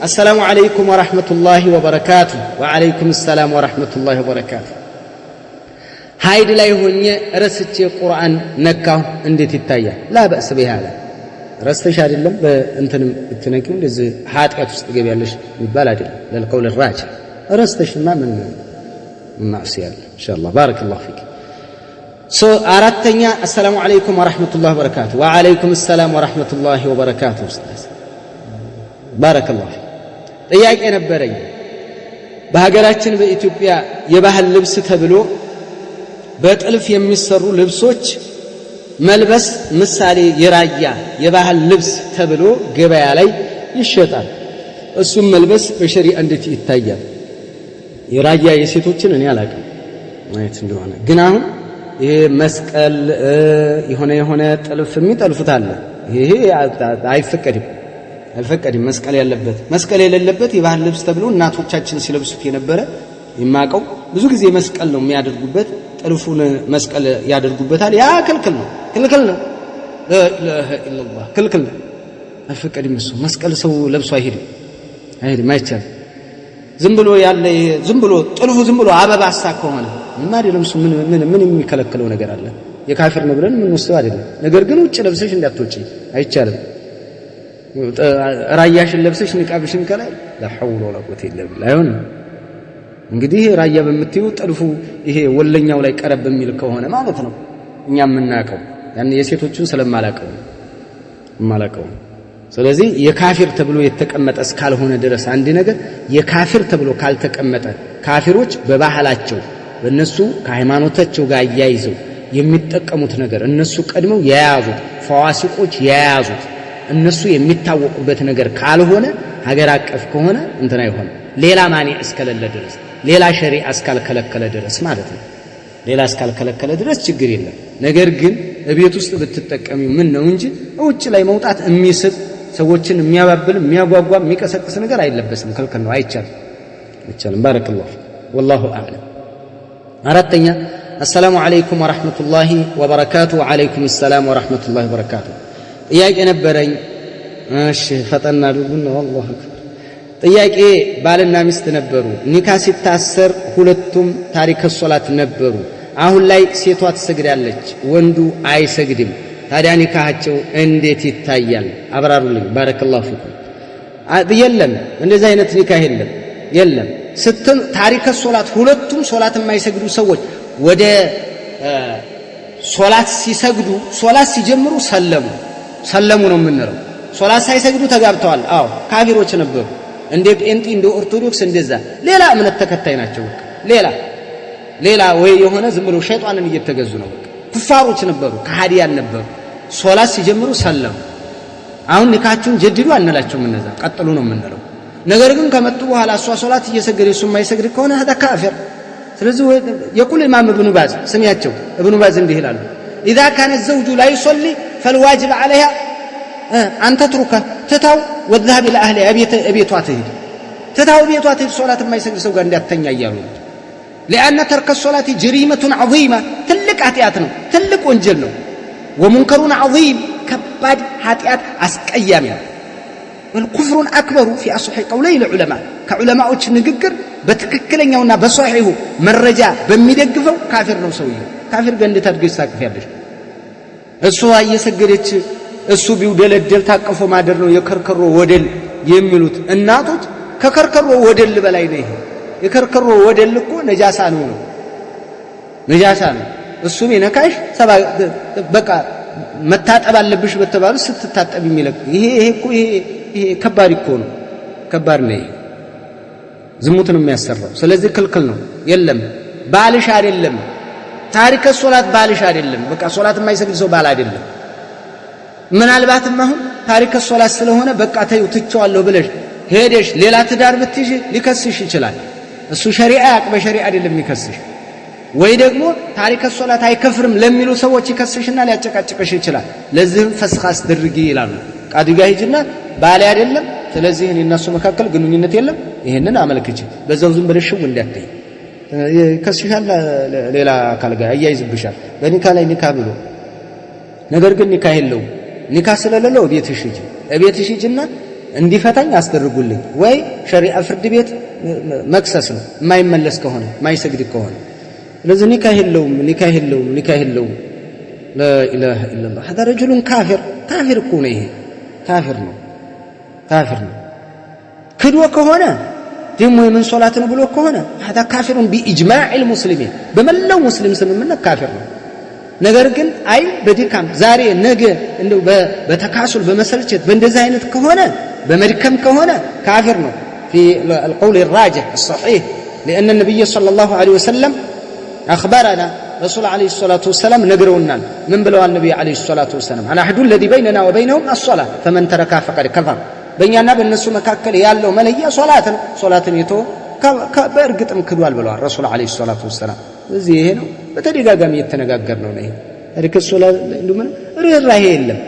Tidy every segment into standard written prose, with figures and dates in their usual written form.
السلام عليكم ورحمة الله وبركاته. وعليكم السلام ورحمة الله وبركاته. هايد لا يهوني رسيتي القرآن نكاو انديت التايا لا بأس بهذا رستش هذا اللهم انتن التنكيون لذي حاتك تستقبي عليش بالبلد للقول الراجع رستش ما من معصية إن شاء الله. بارك الله فيك. أردتني السلام عليكم ورحمة الله وبركاته. وعليكم السلام ورحمة الله وبركاته. أستاذ بارك الله فيك. ጥያቄ ነበረኝ በሀገራችን በኢትዮጵያ የባህል ልብስ ተብሎ በጥልፍ የሚሰሩ ልብሶች መልበስ ምሳሌ የራያ የባህል ልብስ ተብሎ ገበያ ላይ ይሸጣል። እሱም መልበስ በሸሪዓ እንዴት ይታያል? የራያ የሴቶችን እኔ አላውቅም ማለት እንደሆነ ግን አሁን ይሄ መስቀል የሆነ ጥልፍ የሚጠልፉት አለ። ይሄ አይፈቀድም መስቀል ያለበት መስቀል የሌለበት የባህል ልብስ ተብሎ እናቶቻችን ሲለብሱት የነበረ የማቀው ብዙ ጊዜ መስቀል ነው የሚያደርጉበት ጥልፉን መስቀል ያደርጉበታል። ያ ክልክል ነው لا اله الا الله ክልክል ነው አይፈቀድም። እሱ መስቀል ሰው ለብሶ አይሄድም አይቻልም። ዝም ብሎ ያለ ዝም ብሎ ጥልፉ ዝም ብሎ አበባ አሳክ ሆነ ማዲለም እሱ ምን የሚከለክለው ነገር አለ? የካፊር ነው ብለን ምን ወስደው አይደለም። ነገር ግን ውጭ ለብሰሽ እንዳትወጪ አይቻልም። ራያሽን ለብሰሽ ንቃብሽን ከላይ لا حول ولا قوه الا بالله አይሆን። እንግዲህ ራያ በምትዩ ጥልፉ ይሄ ወለኛው ላይ ቀረብ በሚል ከሆነ ማለት ነው እኛ የምናቀው ያን የሴቶቹን ስለማላቀው ስለዚህ የካፊር ተብሎ የተቀመጠ እስካልሆነ ድረስ አንድ ነገር የካፊር ተብሎ ካልተቀመጠ ካፊሮች በባህላቸው በእነሱ ከሃይማኖታቸው ጋር ያያይዘው የሚጠቀሙት ነገር እነሱ ቀድመው የያዙት ፈዋሲቆች የያዙት እነሱ የሚታወቁበት ነገር ካልሆነ ሀገር አቀፍ ከሆነ እንትና ይሆን ሌላ ማኒዕ እስከሌለ ድረስ ሌላ ሸሪዓ እስካልከለከለ ድረስ ማለት ነው። ሌላ እስካልከለከለ ድረስ ችግር የለም። ነገር ግን እቤት ውስጥ ብትጠቀሚው ምን ነው እንጂ ውጭ ላይ መውጣት የሚስብ ሰዎችን የሚያባብል የሚያጓጓ የሚቀሰቅስ ነገር አይለበስም። ክልክል ነው። አይቻልም። ባረከላሁ والله اعلم። አራተኛ السلام عليكم ورحمة الله وبركاته. وعليكم السلام ورحمة الله وبركاته. ጥያቄ ነበረኝ። እሺ ፈጠና ልቡና والله اكبر። ጥያቄ ባልና ሚስት ነበሩ። ኒካ ሲታሰር ሁለቱም ታሪክ ሶላት ነበሩ። አሁን ላይ ሴቷ ትሰግዳለች ወንዱ አይሰግድም። ታዲያ ኒካቸው እንዴት ይታያል? አብራሩልኝ። ባረከላሁ ፊኩም። የለም እንደዚህ አይነት ኒካ የለም። ስትም ታሪክ ሶላት ሁለቱም ሶላት የማይሰግዱ ሰዎች ወደ ሶላት ሲሰግዱ ሶላት ሲጀምሩ ሰለሙ ነው የምንለው። ሶላት ሳይሰግዱ ተጋብተዋል። አዎ ካፊሮች ነበሩ። እንደ ጴንጤ እንደ ኦርቶዶክስ እንደዛ ሌላ እምነት ተከታይ ናቸው። ሌላ ወይ የሆነ ዝም ብሎ ሸይጣንን እየተገዙ ነው። ኩፋሮች ነበሩ፣ ከሃዲያን ነበሩ። ሶላት ሲጀምሩ ሰለሙ። አሁን ኒካቸውን ጀድዱ አንላቸውም። እነዛ ቀጥሉ ነው የምንለው። ነገር ግን ከመጡ በኋላ እሷ ሶላት እየሰገደ እሱ የማይሰግድ ከሆነ هذا كافر። ስለዚህ يقول الامام ابن باز ስሚያቸው ابن باز እንዲህ ይላሉ اذا كان الزوج لا يصلي فالواجب عليها أن تتركه تتاو والذهاب إلى أهلها أبيتها تهد تتاو أبيتها تهد صلاة ما يسجد سوى عند التنيا يارون لأن ترك الصلاة جريمة عظيمة تلك أتياتنا تلك وانجلنا ومنكرون عظيم كباد هاتيات أسكيامنا والكفر أكبر في أصح قولي العلماء كعلماء نقر بتككلن يونا بصحيه من رجاء بميدقفوا كافر نوسويه كافر قند ترقي ساكفير لش السواء يسجدت እሱ ቢውደለደል ታቀፎ ማደር ነው የከርከሮ ወደል የሚሉት እናቶች ከከርከሮ ወደል በላይ ነው። ይሄ የከርከሮ ወደል እኮ ነጃሳ ነው። እሱ ቢነካሽ በቃ መታጠብ አለብሽ በተባሉ ስትታጠብ የሚለቅ ይሄ ከባድ እኮ ነው። ከባድ ነው። ዝሙት ነው የሚያሰራው። ስለዚህ ክልክል ነው። የለም ባልሽ አይደለም ታሪክ ሶላት ባልሽ አይደለም። በቃ ሶላት የማይሰግድ ሰው ባል አይደለም። ምናልባትም አሁን ታሪክ ሶላት ስለሆነ በቃ ተይው ትቼዋለሁ ብለሽ ሄደሽ ሌላ ትዳር ብትይዥ ሊከስሽ ይችላል። እሱ ሸሪዓ ያቅ በሸሪዓ አይደለም የሚከስሽ። ወይ ደግሞ ታሪክ ሶላት አይከፍርም ለሚሉ ሰዎች ይከስሽና ሊያጨቃጭቅሽ ይችላል። ለዚህም ፈስኽ አስደርጊ ይላሉ። ቃዲ ጋር ሂጂና ባል አይደለም ስለዚህ እኔና እሱ መካከል ግንኙነት የለም ይሄንን አመልክቺ በዛው ዝም ብለሽ እንዳትይ ይከስሻል። ሌላ አካል ጋር አያይዝብሻል በኒካ ላይ ኒካ ብሎ ነገር ግን ኒካ የለውም። ኒካ ስለሌለው ቤትሽ ሂጂ ሂጂና እንዲፈታኝ አስደርጉልኝ ወይ ሸሪዓ ፍርድ ቤት መክሰስ ነው የማይመለስ ከሆነ የማይሰግድ ከሆነ ስለዚህ ኒካህ የለውም لا اله الا الله هذا رجل كافر እኮ ነው ይሄ ካፊር ነው ክዶ ከሆነ ደግሞ የምን ሶላት ነው ብሎ ከሆነ هذا كافر باجماع المسلمين በመላው ሙስሊም ስምምነት ካፊር ነው ነገር ግን አይ በድካም ዛሬ ነገ እንደው በተካሱል በመሰልቸት በእንደዚህ አይነት ከሆነ በመድከም ከሆነ ካፊር ነው في القول الراجح الصحيح لان النبي صلى الله عليه وسلم اخبرنا رسول عليه الصلاه والسلام نغرونا من بلوا النبي عليه الصلاه والسلام انا احد الذي بيننا وبينهم الصلاه فمن تركها فقد كفر በእኛና በእነሱ መካከል ያለው መለያ ሶላትን ይቶ በእርግጥም ክዷል ብለዋል ረሱል አለይሂ ሰላቱ ወሰለም እዚህ ይሄ ነው በተደጋጋሚ የተነጋገርነው ነው ይሄ እርክ ሶላት እንደምን ርህራሄ የለም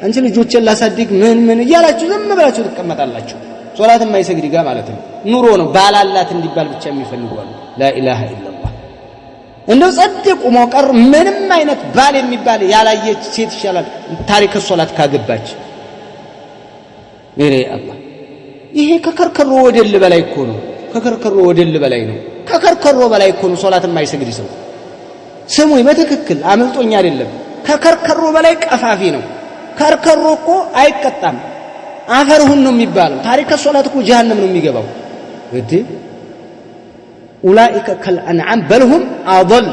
አንቺ ልጆችን ላሳድግ ምን እያላችሁ ዝም ብላችሁ ትቀመጣላችሁ ሶላት የማይሰግድ ጋር ማለት ነው ኑሮ ነው ባላላት እንዲባል ብቻ የሚፈልጉዋል لا اله الا الله እንደው ጸድቁ ሞቀር ምንም አይነት ባል የሚባል ያላየች ሴት ይሻላል ታሪክ ሶላት ካገባች ይሄ አላህ ይሄ ከከርከሮ ወደል በላይ እኮ ነው ከከርከሮ በላይ እኮ ነው ሶላት የማይሰግድ ሰው ስሙኝ በትክክል አመልጦኛ አይደለም ከከርከሮ በላይ ቀፋፊ ነው ከርከሮ እኮ አይቀጣም አፈርሁን ነው የሚባለው ታሪክ ሶላት እኮ ጀሃነም ነው የሚገባው እዲ ኡላኢከ ከልአንዓም በልሁም አضل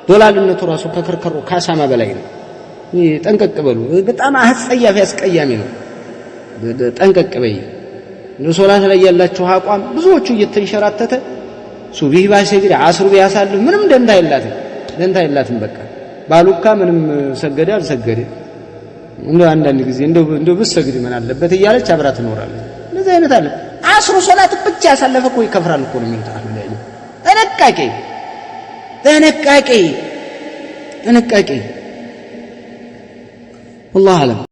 ዶላልነቱ ራሱ ከከርከሮ ካሳማ በላይ ነው ጠንቀቅ በሉ በጣም አስጸያፊ አስቀያሚ ነው ጠንቀቅ በይ ለሶላት ላይ ያላችሁ አቋም ብዙዎቹ እየተንሸራተተ ሱብሂ ባይሰግድ አስሩ ቢያሳልፍ ምንም ደንታ የላትም በቃ ባሉካ ምንም ሰገደ አልሰገደ እንደው አንዳንድ ጊዜ እንደው ብትሰግድ ምን አለበት እያለች አብራ ትኖራለች እንደዚህ አይነት አለ አስሩ ሶላት ብቻ ያሳለፈ እኮ ይከፍራል እኮ ነው የሚሉት አሁን ላይ ጥንቃቄ والله اعلم